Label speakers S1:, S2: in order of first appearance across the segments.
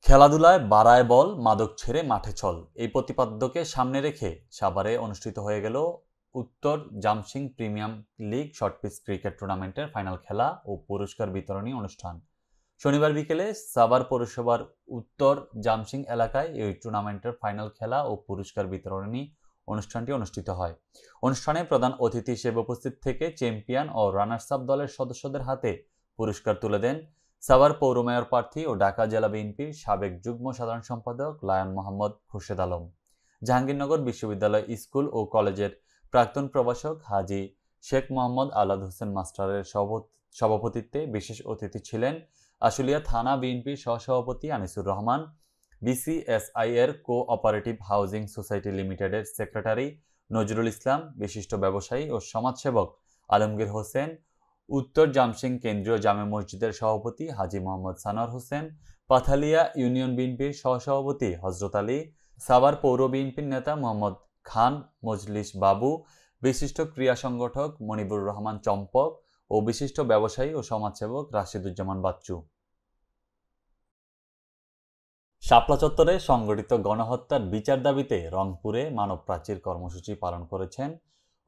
S1: খেলাধুলায় বাড়ায় বল, মাদক ছেড়ে মাঠে চল এই প্রতিপাদ্যকে সামনে রেখে সাভারে অনুষ্ঠিত হয়ে গেল উত্তর জামসিং প্রিমিয়ার লিগ শর্টপিচ ক্রিকেট টুর্নামেন্টের ফাইনাল খেলা ও পুরস্কার বিতরণী অনুষ্ঠান। শনিবার বিকেলে সাভার পৌরসভার উত্তর জামসিং এলাকায় এই টুর্নামেন্টের ফাইনাল খেলা ও পুরস্কার বিতরণী অনুষ্ঠানটি অনুষ্ঠিত হয়। অনুষ্ঠানে প্রধান অতিথি হিসেবে উপস্থিত থেকে চ্যাম্পিয়ন ও রানার্স আপ দলের সদস্যদের হাতে পুরস্কার তুলে দেন সাভার পৌর মেয়র প্রার্থী ও ঢাকা জেলা বিএনপির সাবেক যুগ্ম সাধারণ সম্পাদক লায়ন মোহাম্মদ খুরশেদ আলম, জাহাঙ্গীরনগর বিশ্ববিদ্যালয় স্কুল ও কলেজের প্রাক্তন প্রভাষক হাজী শেখ মোহাম্মদ আলাদ হোসেন মাস্টারের সভাপতিত্বে বিশেষ অতিথি ছিলেন আশুলিয়া থানা বিএনপির সহসভাপতি আনিসুর রহমান, বিসিএসআই এর কোঅপারেটিভ হাউজিং সোসাইটি লিমিটেডের সেক্রেটারি নজরুল ইসলাম, বিশিষ্ট ব্যবসায়ী ও সমাজসেবক আলমগীর হোসেন, উত্তর জামসিং কেন্দ্রীয় জামে মসজিদের সভাপতি হাজী মোহাম্মদ সানোয়ার হোসেন, পাথালিয়া ইউনিয়ন বিএনপির সহসভাপতি হজরত আলী, সাভার পৌর বিএনপির নেতা মোহাম্মদ খান মজলিস বাবু, বিশিষ্ট ক্রীড়া সংগঠক মনিবুর রহমান চম্পক ও বিশিষ্ট ব্যবসায়ী ও সমাজসেবক রাশিদুজ্জামান বাচ্চু। শাপলা চত্বরে সংগঠিত গণহত্যার বিচার দাবিতে রংপুরে মানব প্রাচীর কর্মসূচি পালন করেছেন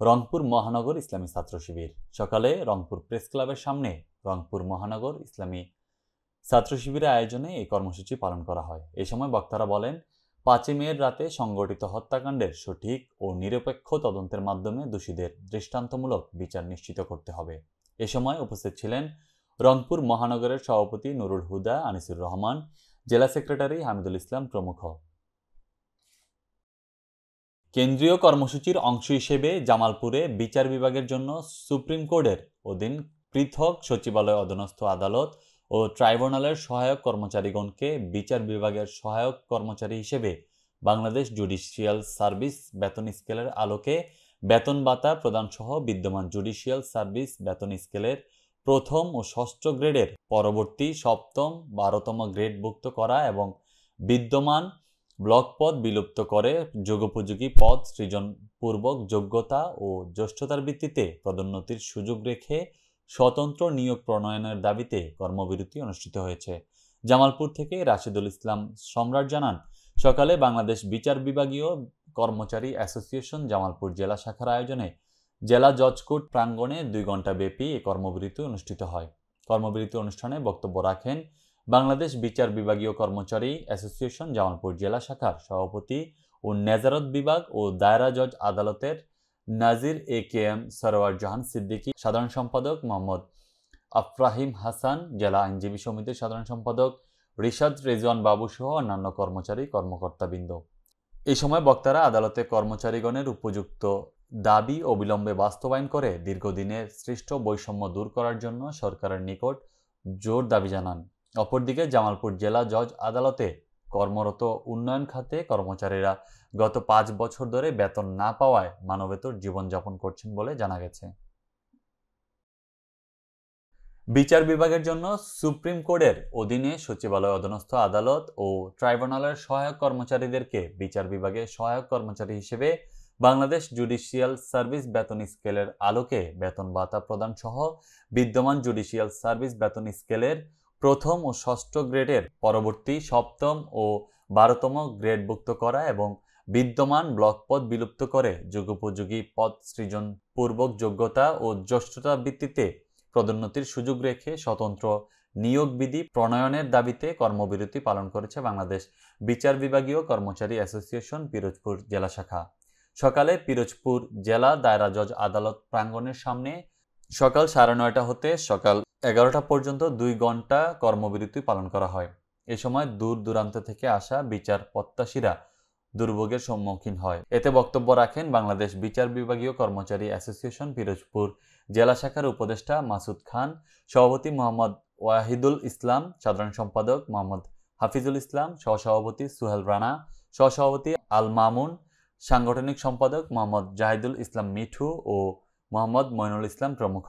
S1: রংপুর মহানগর ইসলামী ছাত্র শিবির। সকালে রংপুর প্রেস ক্লাবের সামনে রংপুর মহানগর ইসলামী ছাত্র শিবিরের আয়োজনে এই কর্মসূচি পালন করা হয়। এই সময় বক্তারা বলেন, 5 মের রাতে সংগঠিত হত্যাকাণ্ডের সঠিক ও নিরপেক্ষ তদন্তের মাধ্যমে দোষীদের দৃষ্টান্তমূলক বিচার নিশ্চিত করতে হবে। এ সময় উপস্থিত ছিলেন রংপুর মহানগরের সভাপতি নুরুল হুদা আনিসুর রহমান, জেলা সেক্রেটারি হামিদুল ইসলাম প্রমুখ। কেন্দ্রীয় কর্মসূচির অংশ হিসেবে জামালপুরে বিচার বিভাগের জন্য সুপ্রিম কোর্টের অধীন পৃথক সচিবালয় অধীনস্থ আদালত ও ট্রাইব্যুনালের সহায়ক কর্মচারীগণকে বিচার বিভাগের সহায়ক কর্মচারী হিসেবে বাংলাদেশ জুডিশিয়াল সার্ভিস বেতন স্কেলের আলোকে বেতন ভাতা প্রদান সহ বিদ্যমান জুডিশিয়াল সার্ভিস বেতন স্কেলের প্রথম ও ষষ্ঠ গ্রেডের পরবর্তী সপ্তম 12তম গ্রেডভুক্ত করা এবং বিদ্যমান ব্লক পদ বিলুপ্ত করে যোগোপযোগী পদ সৃজনপূর্বক যোগ্যতা ও জ্যেষ্ঠতার ভিত্তিতে পদোন্নতির সুযোগ রেখে স্বতন্ত্র নিয়োগ প্রণয়নের দাবিতে কর্মবিরতি অনুষ্ঠিত হয়েছে। জামালপুর থেকে রাশিদুল ইসলাম সম্রাট জানান, সকালে বাংলাদেশ বিচার বিভাগীয় কর্মচারী অ্যাসোসিয়েশন জামালপুর জেলা শাখার আয়োজনে জেলা জজ কোর্ট প্রাঙ্গণে 2 ঘণ্টা ব্যাপী এই কর্মবিরতি অনুষ্ঠিত হয়। কর্মবিরতি অনুষ্ঠানে বক্তব্য রাখেন বাংলাদেশ বিচার বিভাগীয় কর্মচারী অ্যাসোসিয়েশন জামালপুর জেলা শাখার সভাপতি ও নেজারত বিভাগ ও দায়রা জজ আদালতের নাজির একেএম সরওয়ার জাহান সিদ্দিকী, সাধারণ সম্পাদক মোহাম্মদ আফরাহিম হাসান, জেলা আইনজীবী সমিতির সাধারণ সম্পাদক রিশাদ রেজওয়ান বাবু সহ অন্যান্য কর্মচারী কর্মকর্তাবৃন্দ। এই সময় বক্তারা আদালতে কর্মচারীগণের উপযুক্ত দাবি অবিলম্বে বাস্তবায়ন করে দীর্ঘদিনের সৃষ্ট বৈষম্য দূর করার জন্য সরকারের নিকট জোর দাবি জানান। অপরদিকে জামালপুর জেলা জজ আদালতে কর্মরত উন্নয়ন খাতে কর্মচারীরা গত 5 বছর ধরে বেতন না পাওয়ায় মানবেতর জীবনযাপন করছেন বলে জানা গেছে। বিচার বিভাগের জন্য সুপ্রিম কোর্টের অধীনে সচিবালয় অধীনস্থ আদালত ও ট্রাইব্যুনালের সহায়ক কর্মচারীদেরকে বিচার বিভাগে সহায়ক কর্মচারী হিসেবে বাংলাদেশ জুডিশিয়াল সার্ভিস বেতন স্কেলের আলোকে বেতন ভাতা প্রদান সহ বিদ্যমান জুডিশিয়াল সার্ভিস বেতন স্কেলের প্রথম ও ষষ্ঠ গ্রেডের পরবর্তী সপ্তম ও 12তম গ্রেডভুক্ত করা এবং বিদ্যমান ব্লক পদ বিলুপ্ত করে যোগোপযোগী পদ সৃজনপূর্বক যোগ্যতা ও জ্যেষ্ঠতা ভিত্তিতে পদোন্নতির সুযোগ রেখে স্বতন্ত্র নিয়োগ বিধি প্রণয়নের দাবিতে কর্মবিরতি পালন করেছে বাংলাদেশ বিচার বিভাগীয় কর্মচারী অ্যাসোসিয়েশন পিরোজপুর জেলা শাখা। সকালে পিরোজপুর জেলা দায়রা জজ আদালত প্রাঙ্গণের সামনে সকাল 9:30 হতে সকাল 11টা পর্যন্ত 2 ঘণ্টা কর্মবিরতি পালন করা হয়। এ সময় দূর দূরান্ত থেকে আসা বিচার প্রত্যাশীরা দুর্ভোগের সম্মুখীন হয়। এতে বক্তব্য রাখেন বাংলাদেশ বিচার বিভাগীয় কর্মচারী অ্যাসোসিয়েশন পিরোজপুর জেলা শাখার উপদেষ্টা মাসুদ খান, সভাপতি মোহাম্মদ ওয়াহিদুল ইসলাম, সাধারণ সম্পাদক মোহাম্মদ হাফিজুল ইসলাম, সহসভাপতি সুহেল রানা, সহসভাপতি আল মামুন, সাংগঠনিক সম্পাদক মোহাম্মদ জাহিদুল ইসলাম মিঠু ও মোহাম্মদ মইনুল ইসলাম প্রমুখ।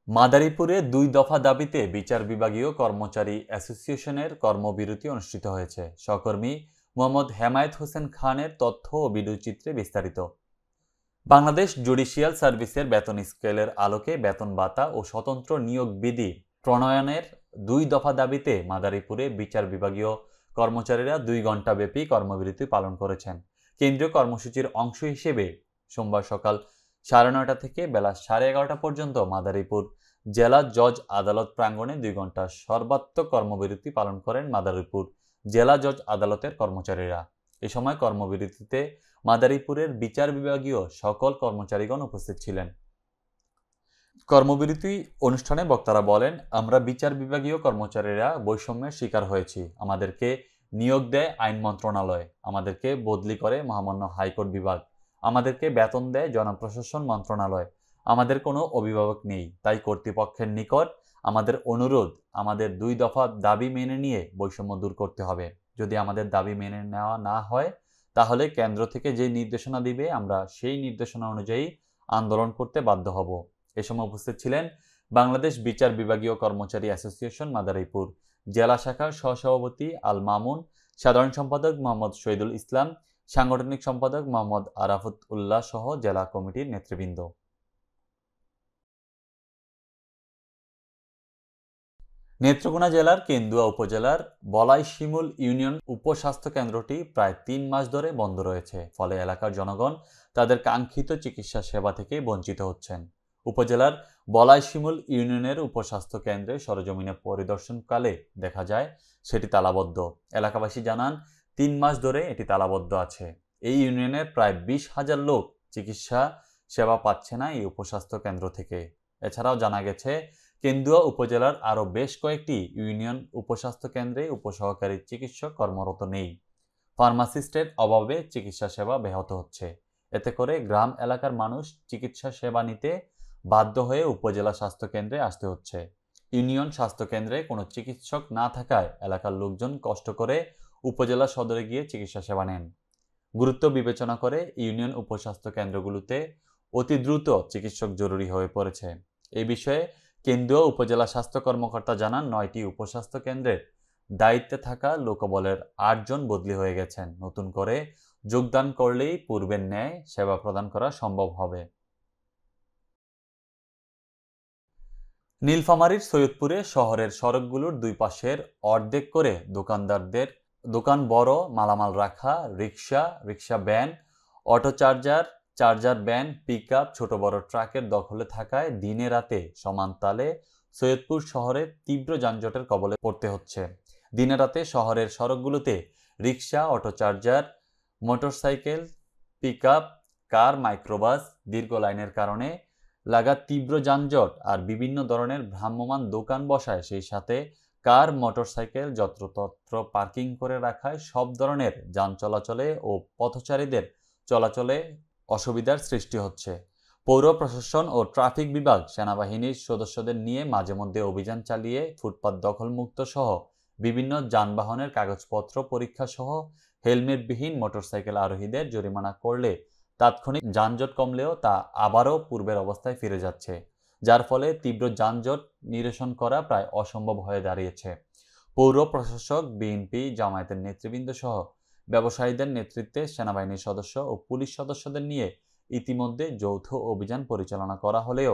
S1: মাদারীপুরে 2 দফা দাবিতে বিচার বিভাগীয় কর্মচারী অ্যাসোসিয়েশনের কর্মবিরতি অনুষ্ঠিত হয়েছে। সহকর্মী মোহাম্মদ হেমায়েত হোসেন খানের তথ্য ও ভিডিওচিত্রে বিস্তারিত। বাংলাদেশ জুডিশিয়াল সার্ভিসের বেতন স্কেলের আলোকে বেতন ভাতা ও স্বতন্ত্র নিয়োগ বিধি প্রণয়নের 2 দফা দাবিতে মাদারীপুরে বিচার বিভাগীয় কর্মচারীরা 2 ঘণ্টাব্যাপী কর্মবিরতি পালন করেছেন। কেন্দ্রীয় কর্মসূচির অংশ হিসেবে সোমবার সকাল 9:30 থেকে বেলা 11:30 পর্যন্ত মাদারীপুর জেলা জজ আদালত প্রাঙ্গণে 2 ঘণ্টা সর্বাত্মক কর্মবিরতি পালন করেন মাদারীপুর জেলা জজ আদালতের কর্মচারীরা। এ সময় কর্মবিরতিতে মাদারীপুরের বিচার বিভাগীয় সকল কর্মচারীগণ উপস্থিত ছিলেন। কর্মবিরতি অনুষ্ঠানে বক্তারা বলেন, আমরা বিচার বিভাগীয় কর্মচারীরা বৈষম্যের শিকার হয়েছি। আমাদেরকে নিয়োগ দেয় আইন মন্ত্রণালয়, আমাদেরকে বদলি করে মহামান্য হাইকোর্ট বিভাগ, আমাদেরকে বেতন দেয় জনপ্রশাসন মন্ত্রণালয়, আমাদের কোনো অভিভাবক নেই। তাই কর্তৃপক্ষের নিকট আমাদের অনুরোধ, আমাদের 2 দফা দাবি মেনে নিয়ে বৈষম্য দূর করতে হবে। যদি আমাদের দাবি মেনে নেওয়া না হয় তাহলে কেন্দ্র থেকে যে নির্দেশনা দিবে আমরা সেই নির্দেশনা অনুযায়ী আন্দোলন করতে বাধ্য হব। এ সময় উপস্থিত ছিলেন বাংলাদেশ বিচার বিভাগীয় কর্মচারী অ্যাসোসিয়েশন মাদারীপুর জেলা শাখার সহসভাপতি আল মামুন, সাধারণ সম্পাদক মোহাম্মদ শহীদুল ইসলাম, সাংগঠনিক সম্পাদক মোহাম্মদ আরাফত উল্লাহ সহ জেলা কমিটির নেতৃবৃন্দ। নেত্রকোনা জেলার কেন্দুয়া উপজেলার বলাই শিমুল ইউনিয়ন উপস্বাস্থ্য কেন্দ্রটি প্রায় 3 মাস ধরে বন্ধ রয়েছে। ফলে এলাকার জনগণ তাদের কাঙ্ক্ষিত চিকিৎসা সেবা থেকে বঞ্চিত হচ্ছেন। উপজেলার বলাই শিমুল ইউনিয়নের উপস্বাস্থ্য কেন্দ্রে সরেজমিনে পরিদর্শনকালে দেখা যায় সেটি তালাবদ্ধ। এলাকাবাসী জানান 3 মাস ধরে এটি তালাবদ্ধ আছে। এই ইউনিয়নের প্রায় 20,000 লোক চিকিৎসা সেবা পাচ্ছে না এই উপস্বাস্থ্য কেন্দ্র থেকে। এছাড়াও জানা গেছে কেন্দুয়া উপজেলার আরও বেশ কয়েকটি ইউনিয়ন উপস্বাস্থ্য কেন্দ্রে উপসহকারী চিকিৎসক কর্মরত নেই। ফার্মাসিস্টের অভাবে চিকিৎসা সেবা ব্যাহত হচ্ছে। এতে করে গ্রাম এলাকার মানুষ চিকিৎসা সেবা নিতে বাধ্য হয়ে উপজেলা স্বাস্থ্য কেন্দ্রে আসতে হচ্ছে। ইউনিয়ন স্বাস্থ্য কেন্দ্রে কোনো চিকিৎসক না থাকায় এলাকার লোকজন কষ্ট করে উপজেলা সদরে গিয়ে চিকিৎসা সেবা নেন। গুরুত্ব বিবেচনা করে ইউনিয়ন উপস্বাস্থ্য কেন্দ্রগুলোতে অতি দ্রুত চিকিৎসক জরুরি হয়ে পড়েছে। এই বিষয়ে কেন্দ্রীয় উপজেলা স্বাস্থ্য কর্মকর্তা জানান 9টি উপস্বাস্থ্য কেন্দ্রের দায়িত্বে থাকা লোকবলের 8 জন বদলি হয়ে গেছেন। নতুন করে যোগদান করলেই পূর্বের ন্যায় সেবা প্রদান করা সম্ভব হবে। নীলফামারীর সৈয়দপুরে শহরের সড়কগুলোর 2 পাশের অর্ধেক করে দোকানদারদের দোকান বড় মালামাল রাখা রিক্সা van, auto charger van, pickup, ছোট বড় ট্রাকের দখলে থাকায় দিনে রাতে সমান তালে সৈয়দপুর শহরে তীব্র যানজটের কবলে পড়তে হচ্ছে। দিনে রাতে শহরের সড়কগুলোতে রিক্সা, অটো চার্জার, মোটরসাইকেল, পিকআপ, কার, মাইক্রোবাস দীর্ঘ লাইনের কারণে লাগা তীব্র যানজট আর বিভিন্ন ধরনের ভ্রাম্যমাণ দোকান বসায়, সেই সাথে কার, মোটরসাইকেল যত্রতত্র পার্কিং করে রাখায় সব ধরনের যান চলাচলে ও পথচারীদের চলাচলে অসুবিধার সৃষ্টি হচ্ছে। পৌর প্রশাসন ও ট্রাফিক বিভাগ সেনাবাহিনীর সদস্যদের নিয়ে মাঝে মধ্যে অভিযান চালিয়ে ফুটপাত দখলমুক্ত সহ বিভিন্ন যানবাহনের কাগজপত্র পরীক্ষা সহ হেলমেটবিহীন মোটরসাইকেল আরোহীদের জরিমানা করলে তাৎক্ষণিক যানজট কমলেও তা আবারও পূর্বের অবস্থায় ফিরে যাচ্ছে, যার ফলে তীব্র যানজট নিরসন করা প্রায় অসম্ভব হয়ে দাঁড়িয়েছে। পৌর প্রশাসক, বিএনপি, জামায়াতের নেতৃবৃন্দ সহ ব্যবসায়ীদের নেতৃত্বে সেনাবাহিনীর সদস্য ও পুলিশ সদস্যদের নিয়ে ইতিমধ্যে যৌথ অভিযান পরিচালনা করা হলেও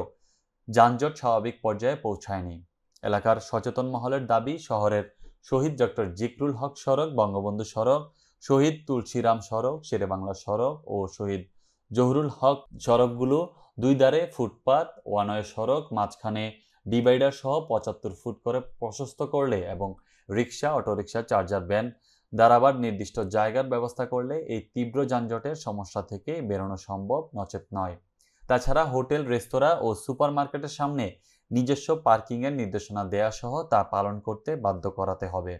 S1: যানজট স্বাভাবিক পর্যায়ে পৌঁছায়নি। এলাকার সচেতন মহলের দাবি, শহরের শহীদ ডক্টর জিকরুল হক সড়ক, বঙ্গবন্ধু সড়ক, শহীদ তুলসীরাম সড়ক, শেরেবাংলা সড়ক ও শহীদ জহুরুল হক সড়কগুলো 2 ধারে ফুটপাত, ওয়ানওয়ে সড়ক, মাঝখানে ডিভাইডার সহ 75 ফুট করে প্রশস্ত করলে এবং রিক্সা, অটোরিক্সা, চার্জার ভ্যান দাঁড়াবার নির্দিষ্ট জায়গার ব্যবস্থা করলে এই তীব্র যানজটের সমস্যা থেকে বেরোনো সম্ভব, নচেত নয়। তাছাড়া হোটেল, রেস্তোরাঁ ও সুপারমার্কেটের সামনে নিজস্ব পার্কিংয়ের নির্দেশনা দেয়া সহ তা পালন করতে বাধ্য করাতে হবে।